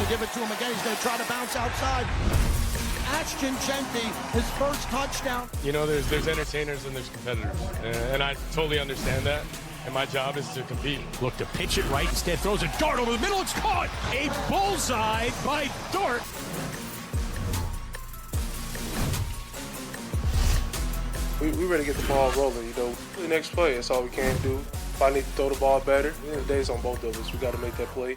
going to give it to him again. He's going to try to bounce outside. Ashton Genty, his first touchdown. You know, there's entertainers and there's competitors, and I totally understand that. And my job is to compete. Look to pitch it right, instead throws a dart over the middle. It's caught. A bullseye by Dart. We ready to get the ball rolling, you know. The next play, that's all we can do. If I need to throw the ball better, at the end of the day, it's on both of us. We got to make that play.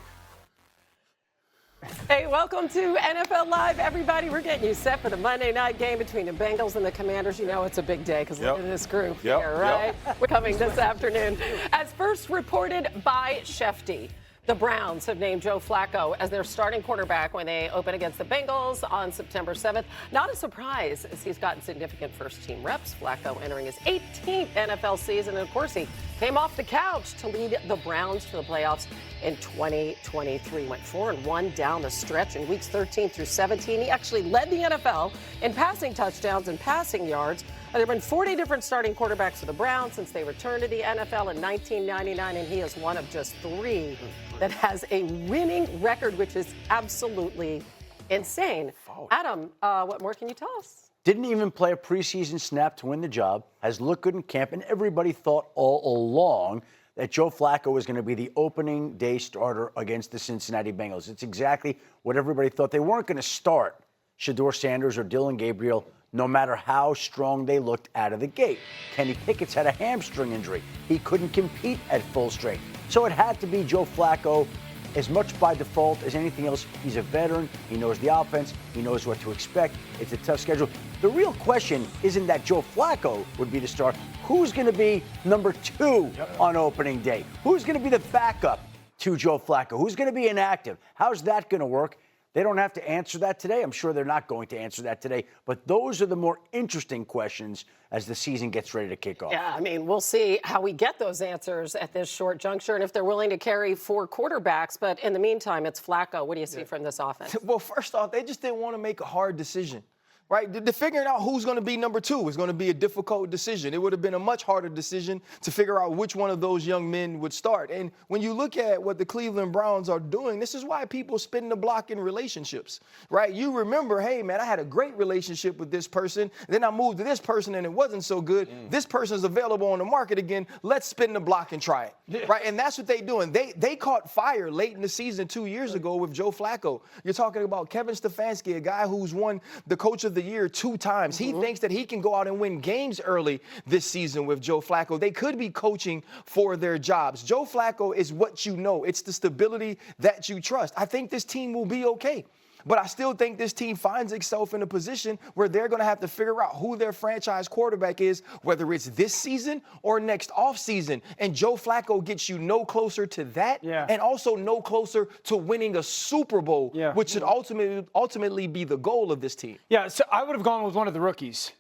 Hey, welcome to NFL Live, everybody. We're getting you set for the Monday night game between the Bengals and the Commanders. You know it's a big day because look at this group here, right? We're coming this afternoon. As first reported by Shefty, the Browns have named Joe Flacco as their starting quarterback when they open against the Bengals on September 7th. Not a surprise, as he's gotten significant first-team reps. Flacco entering his 18th NFL season, and of course he came off the couch to lead the Browns to the playoffs in 2023. Went 4-1 down the stretch in weeks 13 through 17. He actually led the NFL in passing touchdowns and passing yards. There have been 40 different starting quarterbacks for the Browns since they returned to the NFL in 1999, and he is one of just 3 that has a winning record, which is absolutely insane. Adam, what more can you tell us? Didn't even play a preseason snap to win the job, has looked good in camp, and everybody thought all along that Joe Flacco was going to be the opening day starter against the Cincinnati Bengals. It's exactly what everybody thought. They weren't going to start Shedeur Sanders or Dylan Gabriel, no matter how strong they looked out of the gate. Kenny Pickett's had a hamstring injury. He couldn't compete at full strength. So it had to be Joe Flacco, as much by default as anything else. He's a veteran. He knows the offense. He knows what to expect. It's a tough schedule. The real question isn't that Joe Flacco would be the star. Who's going to be number 2 on opening day? Who's going to be the backup to Joe Flacco? Who's going to be inactive? How's that going to work? They don't have to answer that today. I'm sure they're not going to answer that today. But those are the more interesting questions as the season gets ready to kick off. Yeah, I mean, we'll see how we get those answers at this short juncture and if they're willing to carry 4 quarterbacks. But in the meantime, it's Flacco. What do you see from this offense? Well, first off, they just didn't want to make a hard decision. Right? The figuring out who's going to be number 2 is going to be a difficult decision. It would have been a much harder decision to figure out which one of those young men would start. And when you look at what the Cleveland Browns are doing, this is why people spin the block in relationships, right? You remember, hey, man, I had a great relationship with this person. Then I moved to this person and it wasn't so good. This person's available on the market again. Let's spin the block and try it, right? And that's what they're doing. They caught fire late in the season 2 years ago with Joe Flacco. You're talking about Kevin Stefanski, a guy who's won the Coach of the Year 2 times. He thinks that he can go out and win games early this season with Joe Flacco. They could be coaching for their jobs. Joe Flacco is what you know. It's the stability that you trust. I think this team will be okay. But I still think this team finds itself in a position where they're going to have to figure out who their franchise quarterback is, whether it's this season or next offseason. And Joe Flacco gets you no closer to that and also no closer to winning a Super Bowl, which should ultimately be the goal of this team. Yeah, so I would have gone with one of the rookies.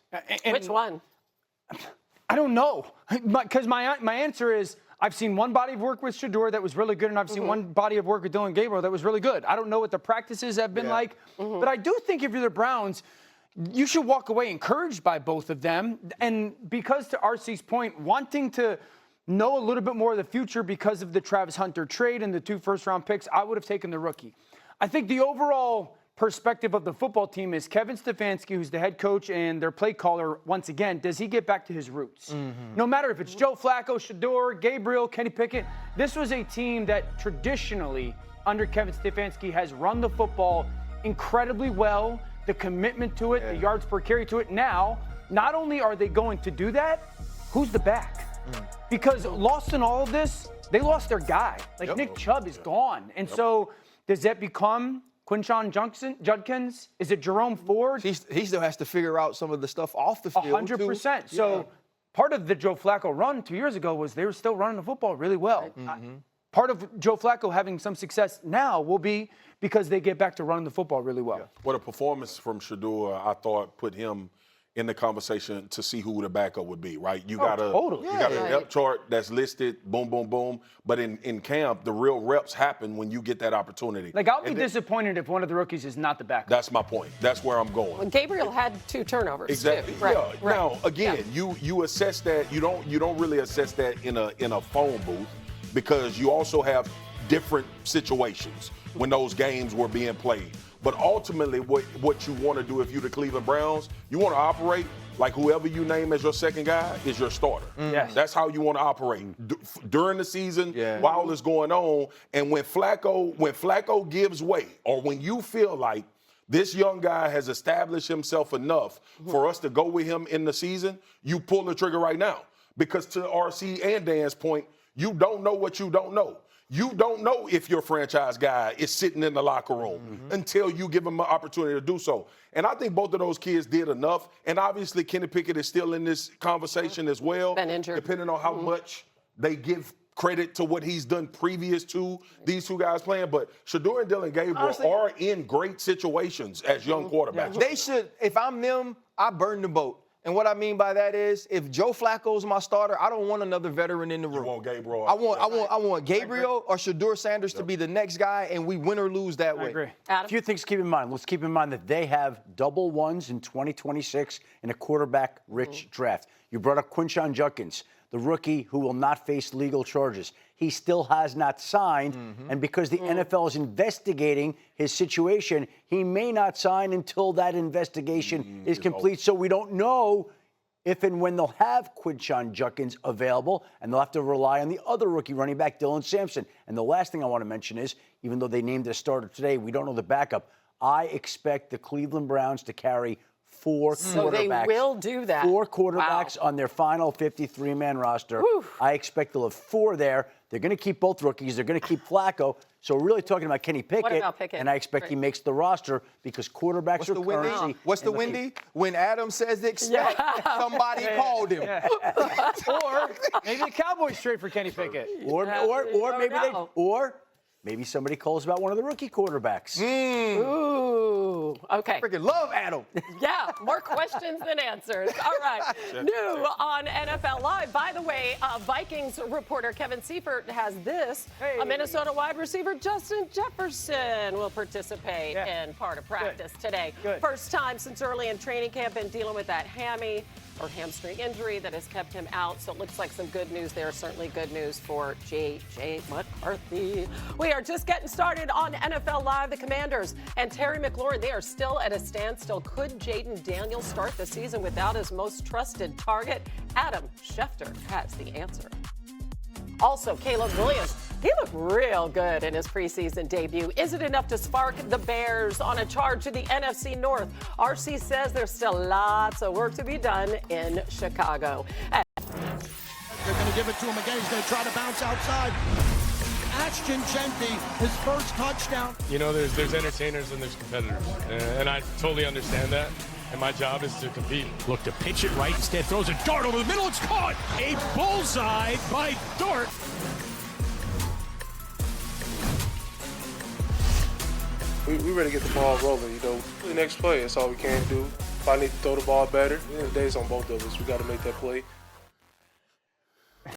Which one? I don't know. Because my answer is, I've seen one body of work with Shedeur that was really good, and I've seen one body of work with Dylan Gabriel that was really good. I don't know what the practices have been like, but I do think if you're the Browns, you should walk away encouraged by both of them. And because, to RC's point, wanting to know a little bit more of the future because of the Travis Hunter trade and the 2 first-round picks, I would have taken the rookie. I think the overall perspective of the football team is Kevin Stefanski, who's the head coach and their play caller, once again, does he get back to his roots? No matter if it's Joe Flacco, Shedeur, Gabriel, Kenny Pickett, this was a team that traditionally, under Kevin Stefanski, has run the football incredibly well, the commitment to it, the yards per carry to it. Now, not only are they going to do that, who's the back? Because lost in all of this, they lost their guy. Like Nick Chubb is gone. And so does that become Quinshon Judkins? Is it Jerome Ford? He still has to figure out some of the stuff off the field. 100%. So part of the Joe Flacco run 2 years ago was they were still running the football really well. Part of Joe Flacco having some success now will be because they get back to running the football really well. What a performance from Shedeur, I thought, put him in the conversation to see who the backup would be, right? You got a depth chart that's listed, boom, boom, boom. But in camp, the real reps happen when you get that opportunity. Like, I'll be disappointed if one of the rookies is not the backup. That's my point. That's where I'm going. Well, Gabriel had 2 turnovers. Exactly. Too. Right. Yeah. Now, again, you assess that. You don't really assess that in a phone booth because you also have different situations. when those games were being played. But ultimately, what you want to do if you're the Cleveland Browns, you want to operate like whoever you name as your second guy is your starter. Yes. That's how you want to operate during the season while it's going on. And when Flacco gives way, or when you feel like this young guy has established himself enough for us to go with him in the season, you pull the trigger right now. Because to RC and Dan's point, you don't know what you don't know. You don't know if your franchise guy is sitting in the locker room until you give him an opportunity to do so. And I think both of those kids did enough. And obviously, Kenny Pickett is still in this conversation as well. Been injured. Depending on how much they give credit to what he's done previous to these two guys playing. But Shedeur and Dylan Gabriel are in great situations as young quarterbacks. They should, if I'm them, I burn the boat. And what I mean by that is, if Joe Flacco's my starter, I don't want another veteran in the room. You want Gabriel? I want Gabriel or Shedeur Sanders to be the next guy, and we win or lose that way. I agree. Adam? A few things to keep in mind. Let's keep in mind that they have double ones in 2026 in a quarterback-rich draft. You brought up Quinshon Judkins, the rookie who will not face legal charges. He still has not signed, and because the NFL is investigating his situation, he may not sign until that investigation is complete. So we don't know if and when they'll have Quinshon Judkins available, and they'll have to rely on the other rookie running back, Dylan Sampson. And the last thing I want to mention is, even though they named a starter today, we don't know the backup. I expect the Cleveland Browns to carry four quarterbacks. So they will do that. Four quarterbacks on their final 53-man roster. I expect they'll have four there. They're going to keep both rookies. They're going to keep Flacco. So we're really talking about Kenny Pickett. What about Pickett? And I expect he makes the roster because quarterbacks are currency. What's the Wendy? When Adam says expect, somebody called him. Or maybe the Cowboys trade for Kenny Pickett. Or maybe somebody calls about one of the rookie quarterbacks. Ooh, okay. Freaking love Adam. Yeah, more questions than answers. All right. New on NFL Live. By the way, Vikings reporter Kevin Seifert has this. A Minnesota wide receiver, Justin Jefferson, will participate in part of practice today. First time since early in training camp and dealing with that hamstring injury that has kept him out. So it looks like some good news there. Certainly good news for J.J. McCarthy. We are just getting started on NFL Live. The Commanders and Terry McLaurin, they are still at a standstill. Could Jaden Daniels start the season without his most trusted target? Adam Schefter has the answer. Also, Caleb Williams, he looked real good in his preseason debut. Is it enough to spark the Bears on a charge to the NFC North? RC says there's still lots of work to be done in Chicago. They're going to give it to him again. He's going to try to bounce outside. Ashton Genty, his first touchdown. You know, there's entertainers and there's competitors, and I totally understand that. And my job is to compete. Look to pitch it right. Instead, throws a dart over the middle. It's caught. A bullseye by Dart. We ready to get the ball rolling, you know. The next play, that's all we can do. If I need to throw the ball better, the end of the day, it's on both of us. We got to make that play.